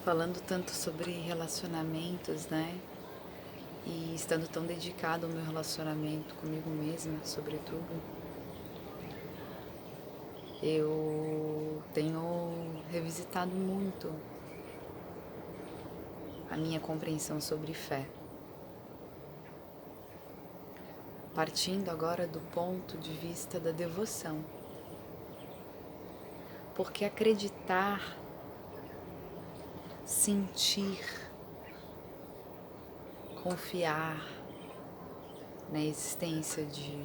Falando tanto sobre relacionamentos, né? E estando tão dedicado ao meu relacionamento comigo mesma, sobretudo, eu tenho revisitado muito a minha compreensão sobre fé. Partindo agora do ponto de vista da devoção. Porque acreditar, sentir, confiar na existência de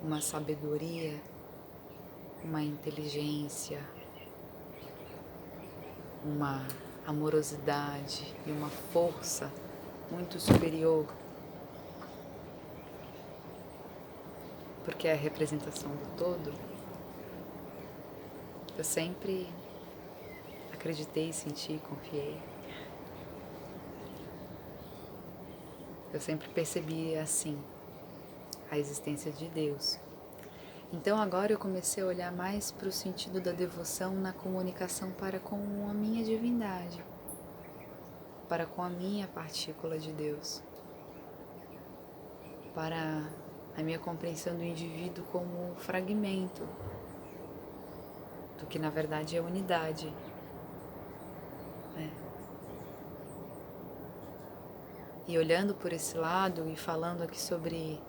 uma sabedoria, uma inteligência, uma amorosidade e uma força muito superior, porque é a representação do todo, eu sempre acreditei, senti, confiei. Eu sempre percebi assim a existência de Deus. Então agora eu comecei a olhar mais para o sentido da devoção na comunicação para com a minha divindade, para com a minha partícula de Deus, para a minha compreensão do indivíduo como fragmento do que na verdade é unidade, né? E olhando por esse lado e falando aqui sobre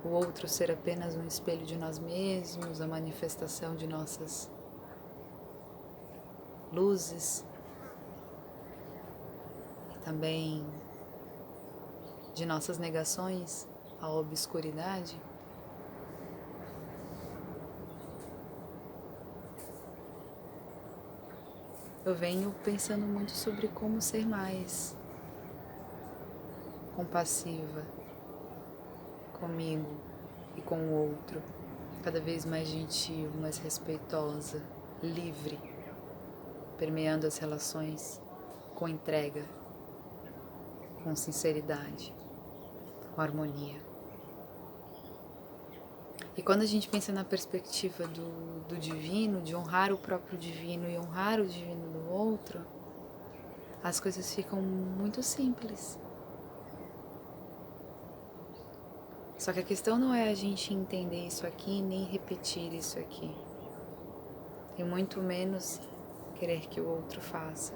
o outro ser apenas um espelho de nós mesmos, a manifestação de nossas luzes e também de nossas negações à obscuridade, eu venho pensando muito sobre como ser mais compassiva comigo e com o outro, cada vez mais gentil, mais respeitosa, livre, permeando as relações com entrega, com sinceridade, com harmonia. E quando a gente pensa na perspectiva do divino, de honrar o próprio divino e honrar o divino do outro, as coisas ficam muito simples. Só que a questão não é a gente entender isso aqui, nem repetir isso aqui. E muito menos querer que o outro faça.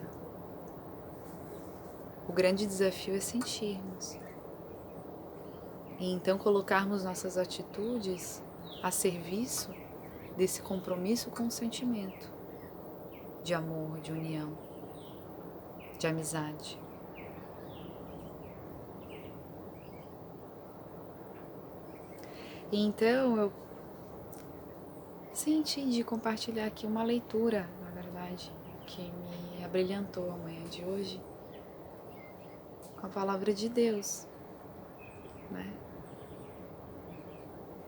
O grande desafio é sentirmos. E então colocarmos nossas atitudes a serviço desse compromisso com o sentimento de amor, de união, de amizade. E então eu senti de compartilhar aqui uma leitura, na verdade, que me abrilhantou a manhã de hoje, com a palavra de Deus, né?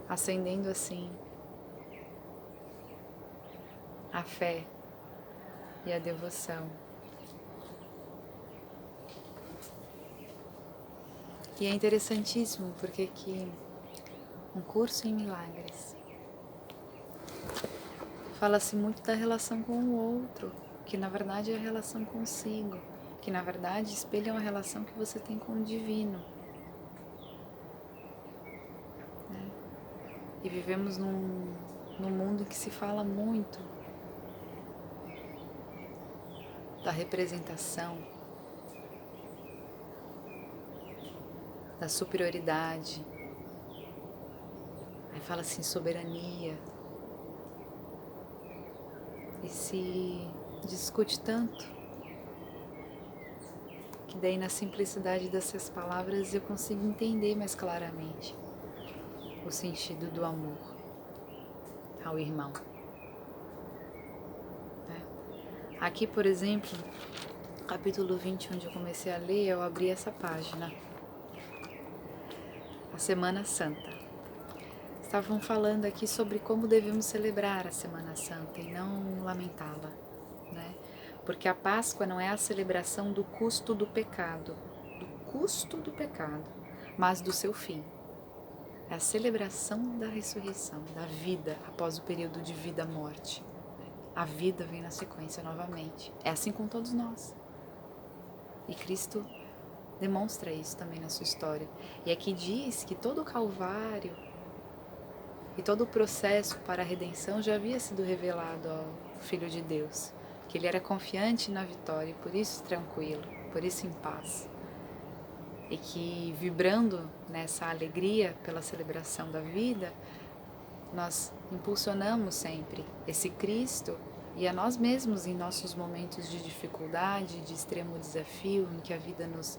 Acendendo assim a fé e a devoção. E é interessantíssimo porque que um curso em milagres fala-se muito da relação com o outro, que na verdade é a relação consigo, que na verdade espelha uma relação que você tem com o divino. Né? E vivemos num mundo em que se fala muito da representação, da superioridade. Aí fala assim, soberania. E se discute tanto que daí na simplicidade dessas palavras eu consigo entender mais claramente o sentido do amor ao irmão. Aqui, por exemplo, capítulo 20, onde eu comecei a ler, eu abri essa página. A Semana Santa. Estavam falando aqui sobre como devemos celebrar a Semana Santa e não lamentá-la, né? Porque a Páscoa não é a celebração do custo do pecado, mas do seu fim. É a celebração da ressurreição, da vida após o período de vida-morte. A vida vem na sequência novamente. É assim com todos nós. E Cristo demonstra isso também na sua história. E aqui diz que todo o Calvário e todo o processo para a redenção já havia sido revelado ao Filho de Deus. Que ele era confiante na vitória e por isso tranquilo, por isso em paz. E que vibrando nessa alegria pela celebração da vida, nós impulsionamos sempre esse Cristo e a nós mesmos em nossos momentos de dificuldade, de extremo desafio, em que a vida nos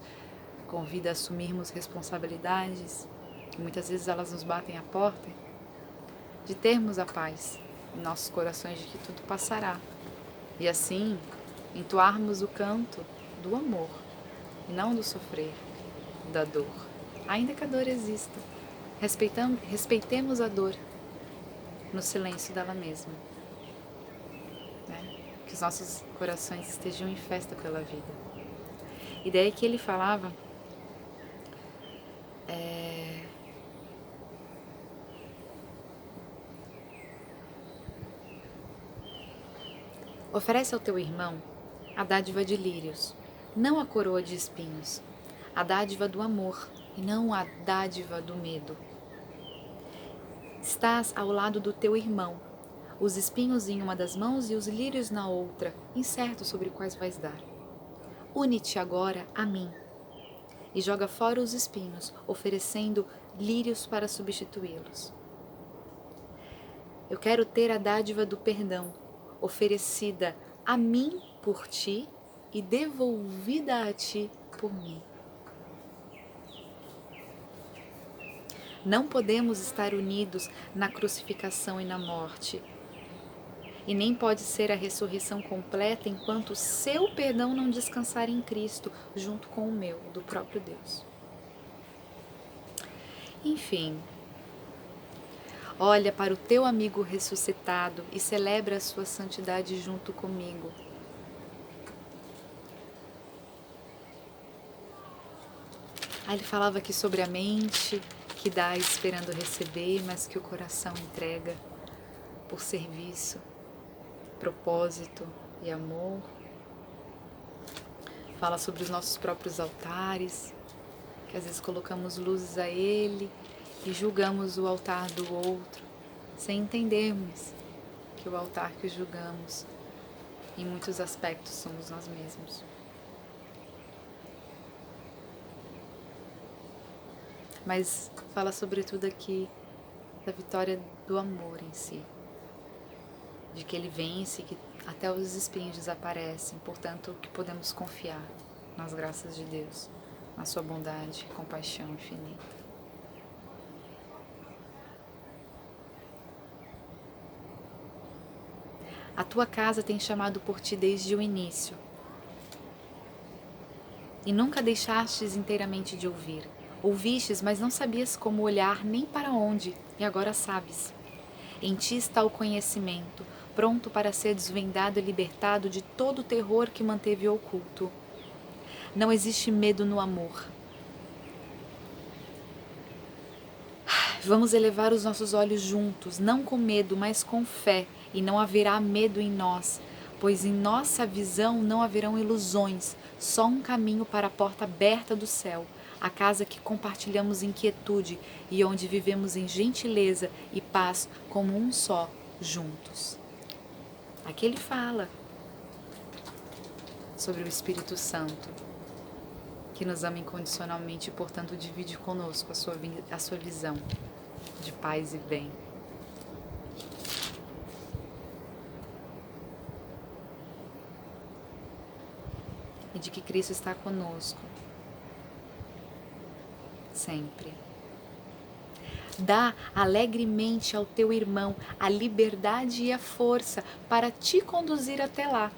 convida a assumirmos responsabilidades, e muitas vezes elas nos batem à porta, de termos a paz em nossos corações de que tudo passará. E assim, entoarmos o canto do amor, e não do sofrer, da dor. Ainda que a dor exista, respeitemos a dor no silêncio dela mesma. Né? Que os nossos corações estejam em festa pela vida. E daí que ele falava oferece ao teu irmão a dádiva de lírios, não a coroa de espinhos, a dádiva do amor e não a dádiva do medo. Estás ao lado do teu irmão, os espinhos em uma das mãos e os lírios na outra, incerto sobre quais vais dar. Une-te agora a mim e joga fora os espinhos, oferecendo lírios para substituí-los. Eu quero ter a dádiva do perdão, oferecida a mim por ti e devolvida a ti por mim. Não podemos estar unidos na crucificação e na morte. E nem pode ser a ressurreição completa enquanto o seu perdão não descansar em Cristo, junto com o meu, do próprio Deus. Enfim, olha para o teu amigo ressuscitado e celebra a sua santidade junto comigo. Aí ele falava aqui sobre a mente, que dá esperando receber, mas que o coração entrega por serviço, propósito e amor. Fala sobre os nossos próprios altares, que às vezes colocamos luzes a ele e julgamos o altar do outro, sem entendermos que o altar que julgamos, em muitos aspectos, somos nós mesmos. Mas fala sobretudo aqui da vitória do amor em si, de que ele vence, que até os espinhos desaparecem, portanto que podemos confiar nas graças de Deus, na sua bondade e compaixão infinita. A tua casa tem chamado por ti desde o início, e nunca deixastes inteiramente de ouvir. Ouvistes, mas não sabias como olhar nem para onde, e agora sabes. Em ti está o conhecimento, pronto para ser desvendado e libertado de todo o terror que manteve oculto. Não existe medo no amor. Vamos elevar os nossos olhos juntos, não com medo, mas com fé, e não haverá medo em nós, pois em nossa visão não haverão ilusões, só um caminho para a porta aberta do céu, a casa que compartilhamos em quietude e onde vivemos em gentileza e paz como um só, juntos. Aqui ele fala sobre o Espírito Santo, que nos ama incondicionalmente e, portanto, divide conosco a sua visão de paz e bem. E de que Cristo está conosco sempre. Dá alegremente ao teu irmão a liberdade e a força para te conduzir até lá,